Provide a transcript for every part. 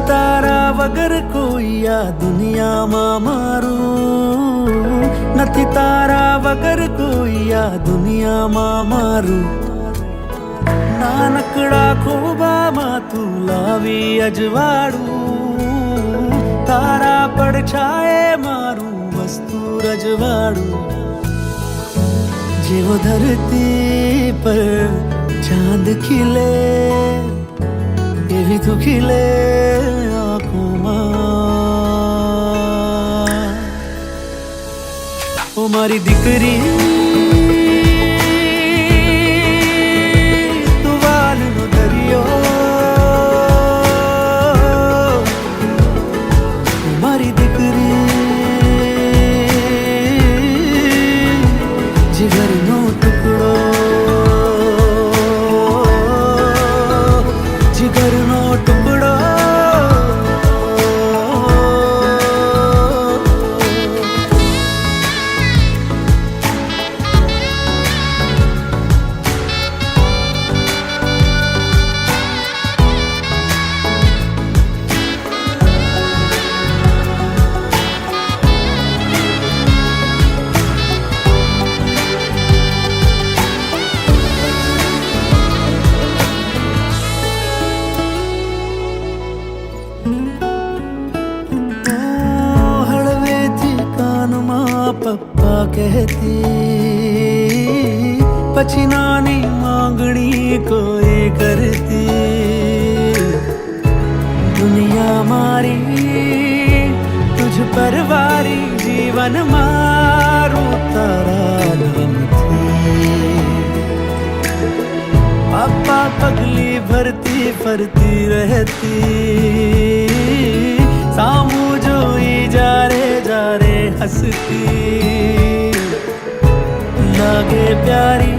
तारा वगर कोई आ दुनिया मा मारू नथी तारा वगर कोई आ दुनिया मा मारू नानकड़ा खोबा मा तू लावी अजवाड़ू तारा પડછાયે મારું વસ્તુ રજવાડું જેવો ધરતી પર ચાંદ ખીલે એવી તું ખીલે આંખોમાં ઓ મારી દીકરી તું વાલનો દરિયો મારી દીકરી જીગરનો ટુકડો જીગરનો ટુકડો पप्पा कहती पछी नानी मांगनी कोई करती दुनिया मारी तुझ पर वारी जीवन मारू तारा नाम थी पापा पगली भरती फरती रहती सामू जोई जा रे हंसती लागे प्यारी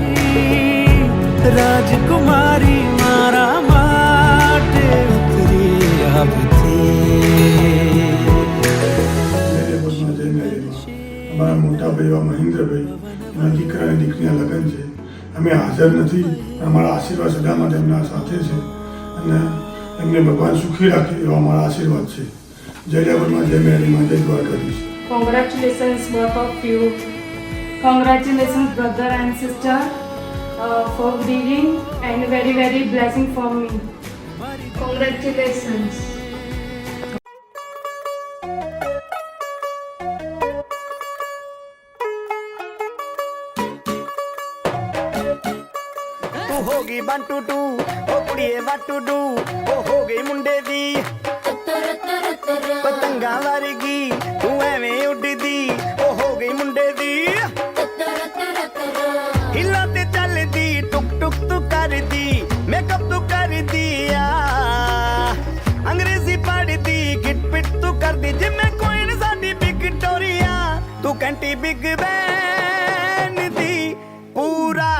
राजकुमारी मारा माटे उतरी आपती અમારા મોટા ભાઈ એવા મહેન્દ્રભાઈ એના દીકરા અને દીકરીના લગ્ન છે અમે હાજર નથી અમારા આશીર્વાદ સદા માટે એમના સાથે છે અને એમને ભગવાન સુખી રાખે એવા અમારા આશીર્વાદ છે જય ડેવલમાં જય મેરીમાં જય Dwarkadhish. Congratulations both of you. Congratulations brother and sister for bringing and very very blessing for me. Congratulations. तू होगी बंटू टू ओ कुड़िए वाटू डू ओ हो गई मुंडे दी पतंगा वर्गी तू एवें उड़दी ओ हो गई मुंडे दी हिला ते चलदी टुक टुक तू करदी मेकअप तू कर दिया अंग्रेजी पढ़दी गिट पिट तू करदी जिम्मे कोई न साडी विक्टोरिया तू कंटी बिग बैन दी पूरा